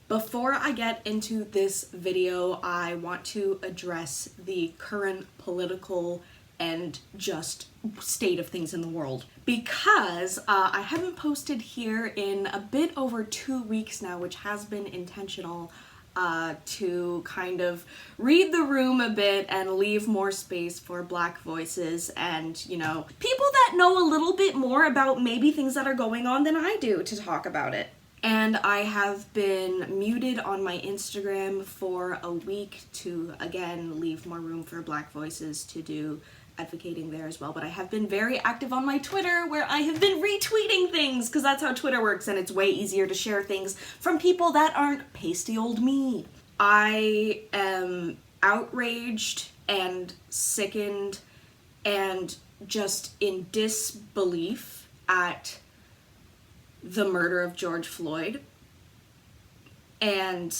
Before I get into this video, I want to address the current political and just state of things in the world. Because I haven't posted here in a bit over 2 weeks now, which has been intentional to kind of read the room a bit and leave more space for Black voices and, you know, people that know a little bit more about maybe things that are going on than I do to talk about it. And I have been muted on my Instagram for a week to, again, leave more room for Black voices to do advocating there as well. But I have been very active on my Twitter, where I have been retweeting things, because that's how Twitter works, and it's way easier to share things from people that aren't pasty old me. I am outraged and sickened and just in disbelief at the murder of George Floyd, and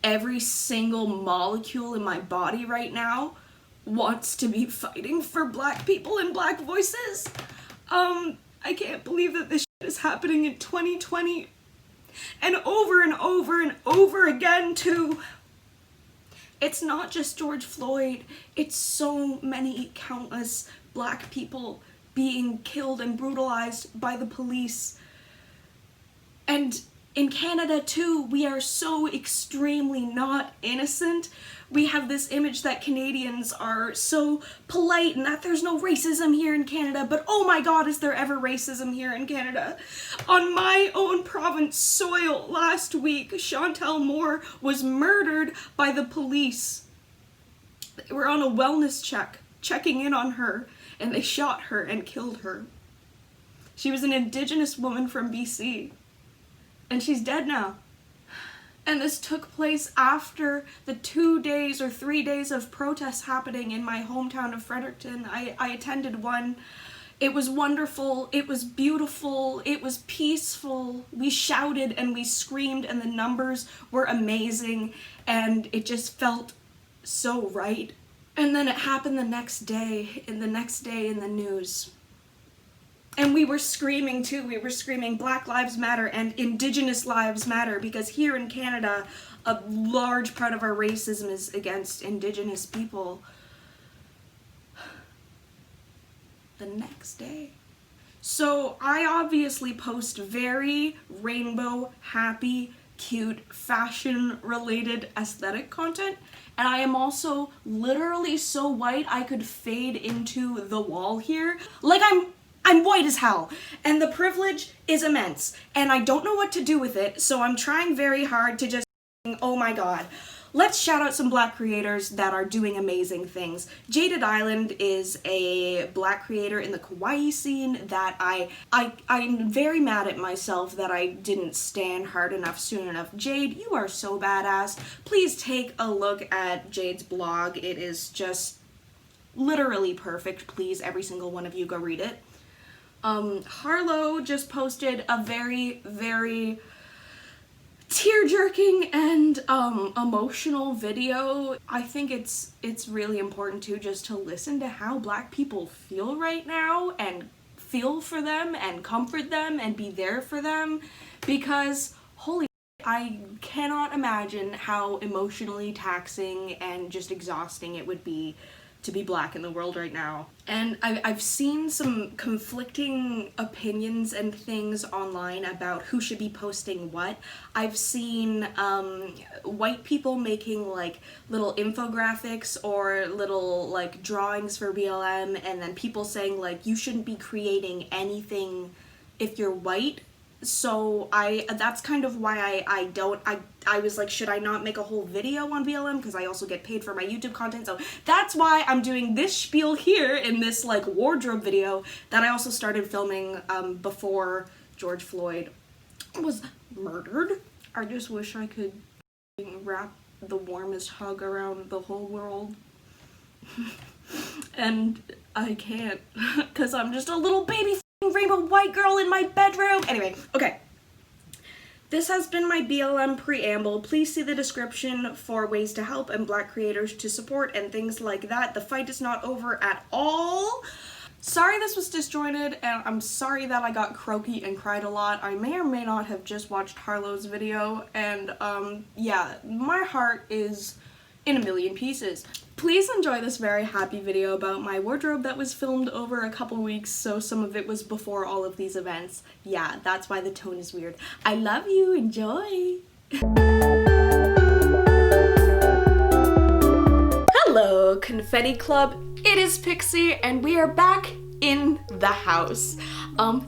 every single molecule in my body right now wants to be fighting for Black people and Black voices. I can't believe that this shit is happening in 2020 and over and over and over again too. It's not just George Floyd, it's so many countless Black people being killed and brutalized by the police. And in Canada too, we are so extremely not innocent. We have this image that Canadians are so polite and that there's no racism here in Canada, but oh my god, is there ever racism here in Canada? On my own province soil last week, Chantel Moore was murdered by the police. They were on a wellness check, checking in on her, and they shot her and killed her. She was an Indigenous woman from BC, and she's dead now. And this took place after the 2 days or 3 days of protests happening in my hometown of Fredericton. I attended one. It was wonderful, it was beautiful, it was peaceful. We shouted and we screamed and the numbers were amazing and it just felt so right. And then it happened the next day in the news. And we were screaming too, we were screaming Black Lives Matter and Indigenous Lives Matter, because here in Canada, a large part of our racism is against Indigenous people. The next day. So I obviously post very rainbow, happy, cute, fashion-related aesthetic content. And I am also literally so white I could fade into the wall here. Like I'm white as hell, and the privilege is immense, and I don't know what to do with it, so I'm trying very hard to just, oh my god. Let's shout out some Black creators that are doing amazing things. Jaded Island is a Black creator in the Kawaii scene that I'm very mad at myself that I didn't stand hard enough soon enough. Jade, you are so badass. Please take a look at Jade's blog. It is just literally perfect. Please, every single one of you, go read it. Harlow just posted a very, very tear-jerking and emotional video. I think it's really important too, just to listen to how Black people feel right now and feel for them and comfort them and be there for them, because holy shit, I cannot imagine how emotionally taxing and just exhausting it would be to be Black in the world right now. And I've seen some conflicting opinions and things online about who should be posting what. I've seen white people making like little infographics or little like drawings for BLM, and then people saying like you shouldn't be creating anything if you're white. So that's kind of why I was like, should I not make a whole video on BLM, because I also get paid for my YouTube content. So that's why I'm doing this spiel here in this like wardrobe video that I also started filming before George Floyd was murdered. I just wish I could wrap the warmest hug around the whole world. And I can't, because I'm just a little baby rainbow white girl in my bedroom. Anyway, okay. This has been my BLM preamble. Please see the description for ways to help and Black creators to support and things like that. The fight is not over at all. sorry this was disjointed, and I'm sorry that I got croaky and cried a lot. I may or may not have just watched Harlow's video, and yeah, my heart is in a million pieces. Please enjoy this very happy video about my wardrobe that was filmed over a couple weeks, so some of it was before all of these events. Yeah, that's why the tone is weird. I love you, enjoy! Hello, Confetti Club. It is Pixie, and we are back in the house.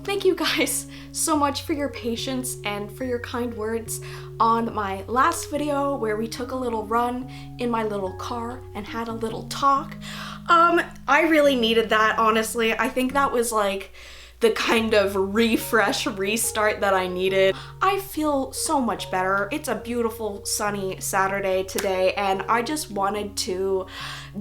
Thank you guys so much for your patience and for your kind words on my last video where we took a little run in my little car and had a little talk. I really needed that, honestly. I think that was like the kind of restart that I needed. I feel so much better. It's a beautiful sunny Saturday today, and I just wanted to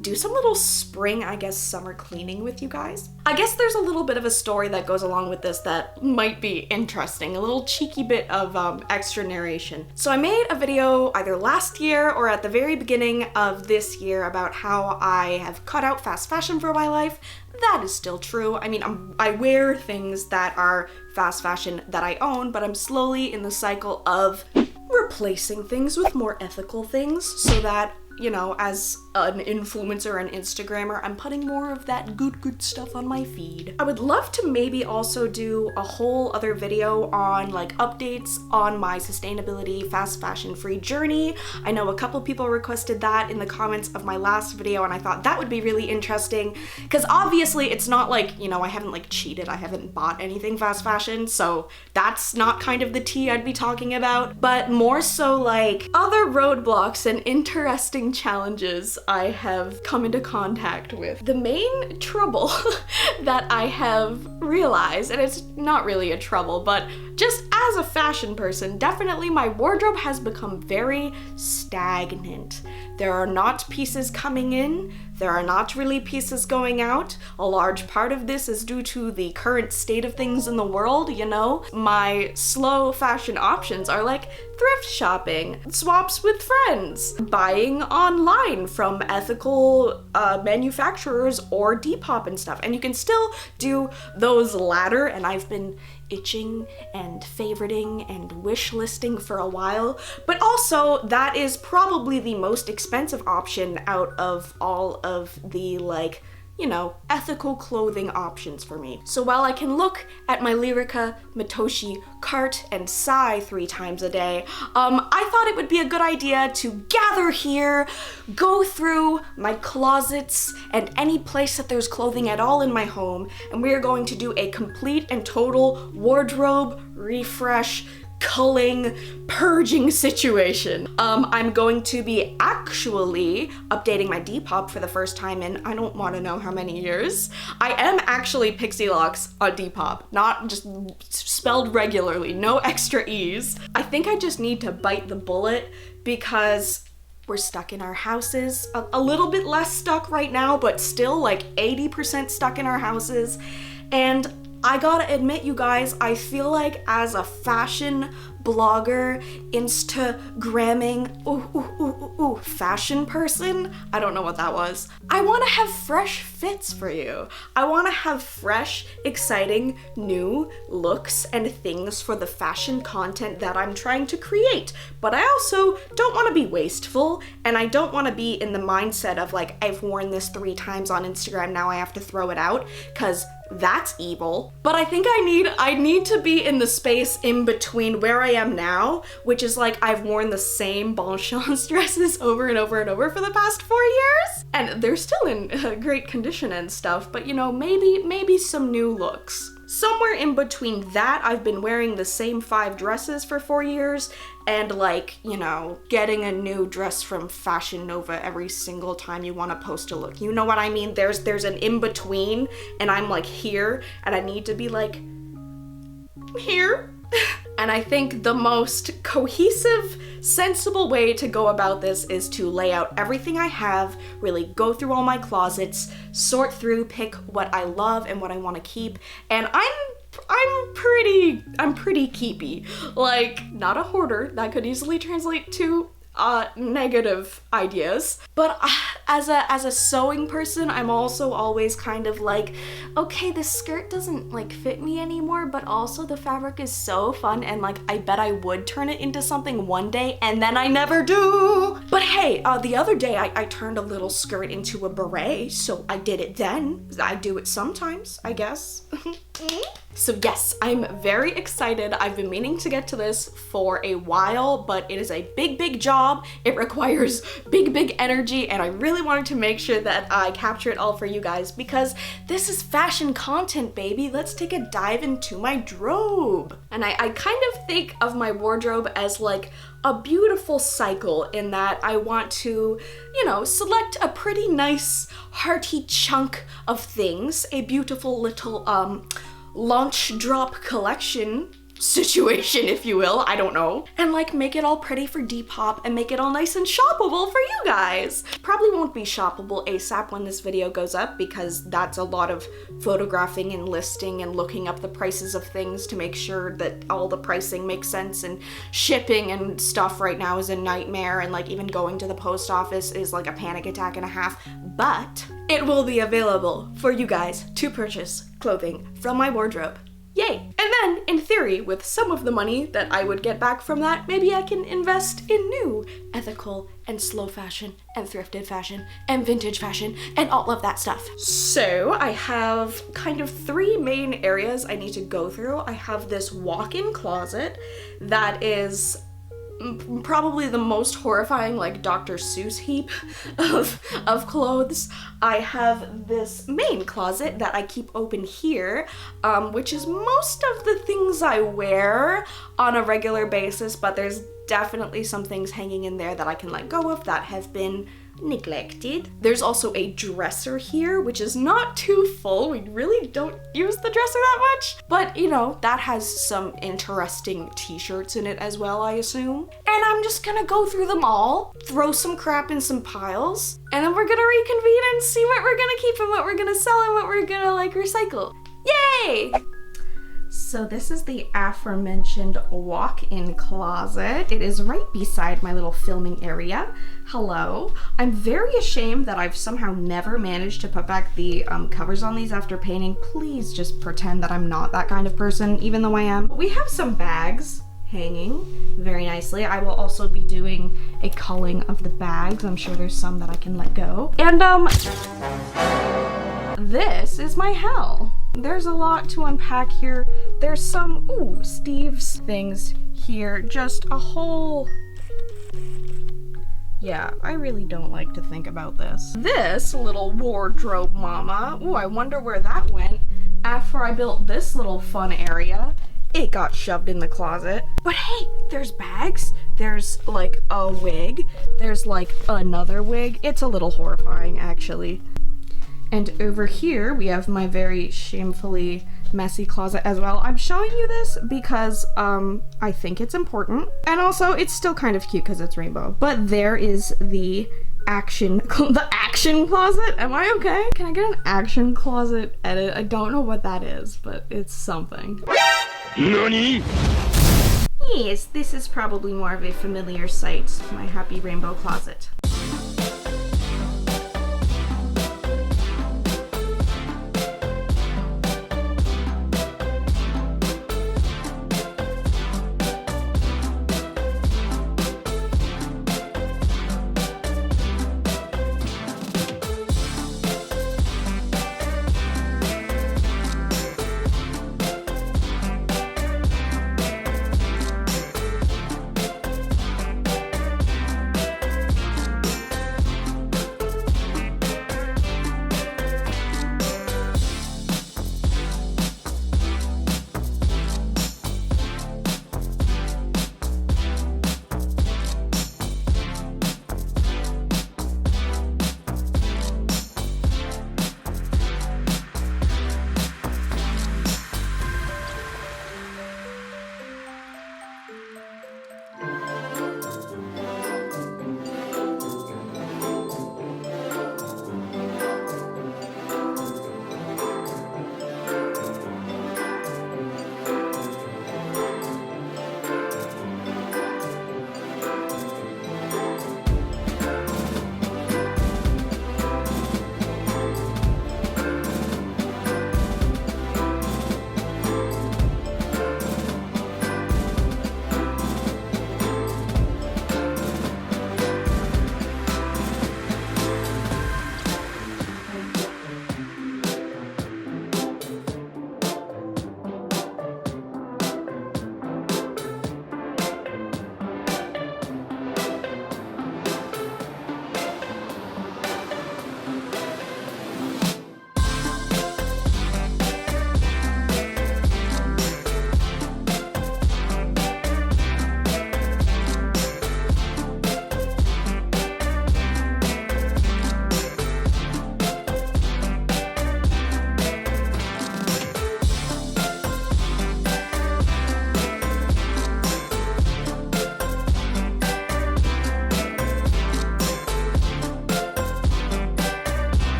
do some little spring, I guess, summer cleaning with you guys. I guess there's a little bit of a story that goes along with this that might be interesting, a little cheeky bit of extra narration. So I made a video either last year or at the very beginning of this year about how I have cut out fast fashion for my life. That is still true. I mean, I wear things that are fast fashion that I own, but I'm slowly in the cycle of replacing things with more ethical things so that, you know, as an influencer and Instagrammer, I'm putting more of that good stuff on my feed. I would love to maybe also do a whole other video on like updates on my sustainability fast fashion free journey. I know a couple people requested that in the comments of my last video, and I thought that would be really interesting because obviously it's not like, you know, I haven't like cheated, I haven't bought anything fast fashion, so that's not kind of the tea I'd be talking about, but more so like other roadblocks and interesting challenges I have come into contact with. The main trouble that I have realized, and it's not really a trouble, but just as a fashion person, definitely my wardrobe has become very stagnant. There are not pieces coming in, there are not really pieces going out. A large part of this is due to the current state of things in the world, you know? My slow fashion options are like thrift shopping, swaps with friends, buying online from ethical manufacturers or Depop and stuff. And you can still do those latter, and I've been itching and favoriting and wish listing for a while, but also that is probably the most expensive option out of all of the, like, you know, ethical clothing options for me. So while I can look at my Lyrica, Matoshi, cart, and sigh 3 times a day, I thought it would be a good idea to gather here, go through my closets and any place that there's clothing at all in my home, and we are going to do a complete and total wardrobe refresh, culling, purging situation. I'm going to be actually updating my Depop for the first time in I don't want to know how many years. I am actually Pixie Locks on Depop, not just spelled regularly, no extra E's. I think I just need to bite the bullet because we're stuck in our houses, a little bit less stuck right now, but still like 80% stuck in our houses. And I gotta admit, you guys, I feel like as a fashion blogger, Instagramming, fashion person, I don't know what that was. I wanna have fresh fits for you. I wanna have fresh, exciting, new looks and things for the fashion content that I'm trying to create. But I also don't wanna be wasteful, and I don't wanna be in the mindset of like, I've worn this 3 times on Instagram, now I have to throw it out, because that's evil. But I think I need to be in the space in between where I am now, which is like I've worn the same bon chance dresses over and over and over for the past 4 years, and they're still in great condition and stuff, but you know, maybe some new looks. Somewhere in between that, I've been wearing the same 5 dresses for 4 years, and like, you know, getting a new dress from Fashion Nova every single time you want to post a look. You know what I mean? There's an in-between, and I'm like here, and I need to be like here. And I think the most cohesive, sensible way to go about this is to lay out everything I have, really go through all my closets, sort through, pick what I love and what I want to keep, and I'm pretty keepy. Like, not a hoarder, that could easily translate to negative ideas. But as a sewing person, I'm also always kind of like, okay, this skirt doesn't like fit me anymore, but also the fabric is so fun, and like I bet I would turn it into something one day, and then I never do. But hey, the other day I turned a little skirt into a beret, so I did it then. I do it sometimes, I guess. So yes, I'm very excited. I've been meaning to get to this for a while, but it is a big job. It requires big energy, and I really wanted to make sure that I capture it all for you guys because this is fashion content, baby. Let's take a dive into my drobe. And I kind of think of my wardrobe as like a beautiful cycle in that I want to, you know, select a pretty nice hearty chunk of things, a beautiful little launch drop collection situation, if you will, I don't know, and like make it all pretty for Depop and make it all nice and shoppable for you guys. Probably won't be shoppable ASAP when this video goes up because that's a lot of photographing and listing and looking up the prices of things to make sure that all the pricing makes sense, and shipping and stuff right now is a nightmare, and like even going to the post office is like a panic attack and a half. But it will be available for you guys to purchase clothing from my wardrobe. Yay! And then, in theory, with some of the money that I would get back from that, maybe I can invest in new ethical and slow fashion and thrifted fashion and vintage fashion and all of that stuff. So I have kind of three main areas I need to go through. I have this walk-in closet that is probably the most horrifying, like Dr. Seuss heap of clothes. I have this main closet that I keep open here, which is most of the things I wear on a regular basis, but there's definitely some things hanging in there that I can let go of that have been neglected. There's also a dresser here, which is not too full. We really don't use the dresser that much, but you know, that has some interesting t-shirts in it as well, I assume. And I'm just gonna go through them all, throw some crap in some piles, and then we're gonna reconvene and see what we're gonna keep and what we're gonna sell and what we're gonna like recycle. Yay! So this is the aforementioned walk-in closet. It is right beside my little filming area. Hello. I'm very ashamed that I've somehow never managed to put back the covers on these after painting. Please just pretend that I'm not that kind of person, even though I am. We have some bags hanging very nicely. I will also be doing a culling of the bags. I'm sure there's some that I can let go. And this is my hell. There's a lot to unpack here. There's some, Steve's things here. Just a whole... Yeah, I really don't like to think about this. This little wardrobe mama, I wonder where that went. After I built this little fun area, it got shoved in the closet. But hey, there's bags. There's like a wig. There's like another wig. It's a little horrifying, actually. And over here, we have my very shamefully messy closet as well. I'm showing you this because I think it's important. And also, it's still kind of cute because it's rainbow. But there is the action closet. Am I okay? Can I get an action closet edit? I don't know what that is, but it's something. NANI? Yes, this is probably more of a familiar sight, my happy rainbow closet.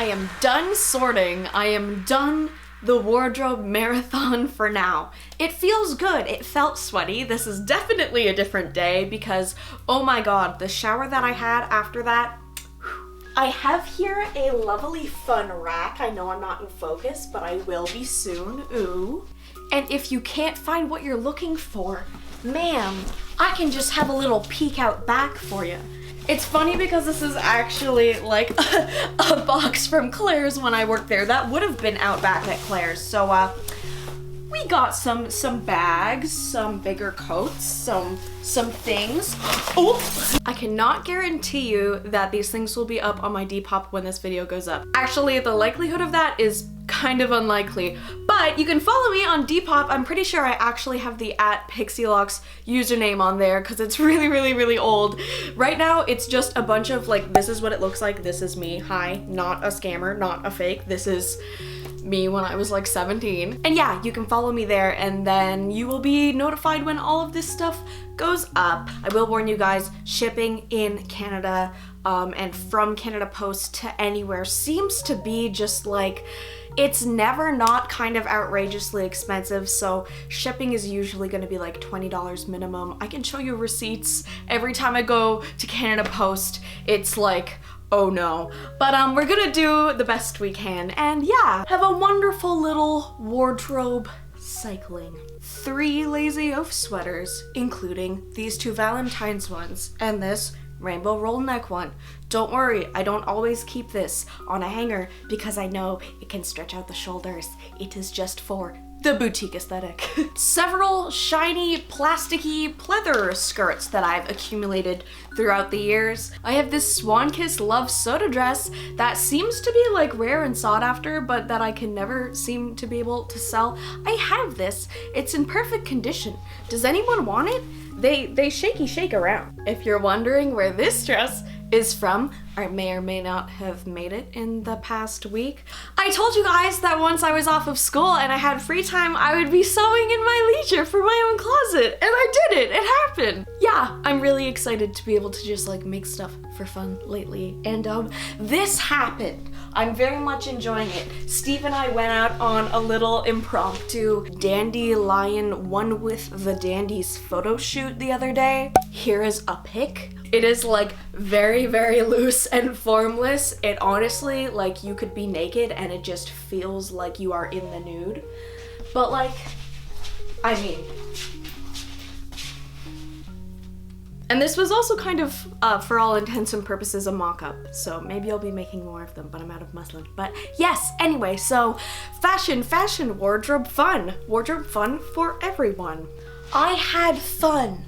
I am done sorting. I am done the wardrobe marathon for now. It feels good. It felt sweaty. This is definitely a different day because, oh my god, the shower that I had after that. I have here a lovely fun rack. I know I'm not in focus, but I will be soon. Ooh. And if you can't find what you're looking for, ma'am, I can just have a little peek out back for you. It's funny because this is actually like a box from Claire's when I worked there. That would have been out back at Claire's. So we got some bags, some bigger coats, some things. Oh! I cannot guarantee you that these things will be up on my Depop when this video goes up. Actually, the likelihood of that is kind of unlikely, but you can follow me on Depop. I'm pretty sure I actually have the @PixieLocks username on there because it's really old. Right now, it's just a bunch of like, this is what it looks like. This is me. Hi, not a scammer, not a fake. This is me when I was like 17. And yeah, you can follow me there and then you will be notified when all of this stuff goes up. I will warn you guys, shipping in Canada and from Canada Post to anywhere seems to be just like, it's never not kind of outrageously expensive, so shipping is usually gonna be like $20 minimum. I can show you receipts. Every time I go to Canada Post, it's like, oh no. But we're gonna do the best we can, and yeah, have a wonderful little wardrobe cycling. 3 Lazy Oaf sweaters, including these 2 Valentine's ones, and this rainbow roll neck one. Don't worry, I don't always keep this on a hanger because I know it can stretch out the shoulders. It is just for the boutique aesthetic. Several shiny, plasticky pleather skirts that I've accumulated throughout the years. I have this Swan Kiss Love Soda dress that seems to be like rare and sought after, but that I can never seem to be able to sell. I have this. It's in perfect condition. Does anyone want it? They shake around. If you're wondering where this dress is from, I may or may not have made it in the past week. I told you guys that once I was off of school and I had free time, I would be sewing in my leisure for my own closet, and I did it. It happened. Yeah, I'm really excited to be able to just like make stuff for fun lately, and this happened. I'm very much enjoying it. Steve and I went out on a little impromptu Dandelion One with the Dandies photo shoot the other day. Here is a pic. It is like very loose and formless. It honestly, like, you could be naked and it just feels like you are in the nude. But like, I mean, and this was also kind of, for all intents and purposes, a mock-up, so maybe I'll be making more of them, but I'm out of muslin. But yes, anyway, so fashion, wardrobe fun for everyone. I had fun.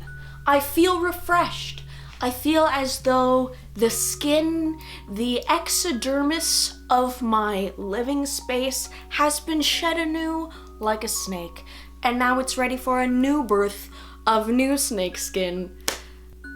I feel refreshed. I feel as though the skin, the exodermis of my living space has been shed anew like a snake, and now it's ready for a new birth of new snake skin.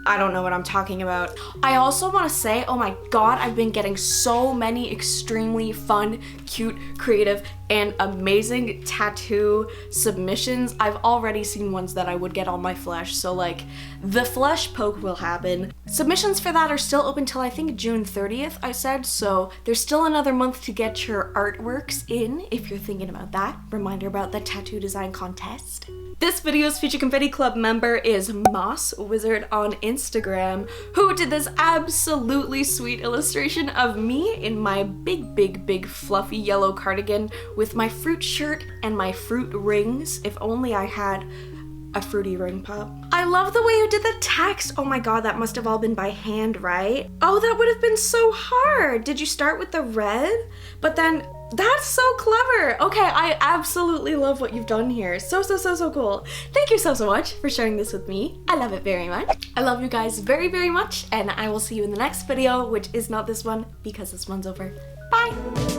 I don't know what I'm talking about. I also want to say, oh my god, I've been getting so many extremely fun, cute, creative, and amazing tattoo submissions. I've already seen ones that I would get on my flesh, so like, the flesh poke will happen. Submissions for that are still open till I think June 30th, I said, so there's still another month to get your artworks in if you're thinking about that. Reminder about the tattoo design contest. This video's Future Confetti Club member is Moss Wizard on Instagram, who did this absolutely sweet illustration of me in my big fluffy yellow cardigan with my fruit shirt and my fruit rings. If only I had a fruity ring pop. I love the way you did the text. Oh my god, that must have all been by hand, right? Oh, that would have been so hard. Did you start with the red? But then, that's so clever. Okay, I absolutely love what you've done here. So cool. Thank you so much for sharing this with me. I love it very much. I love you guys very much, and I will see you in the next video, which is not this one because this one's over. Bye.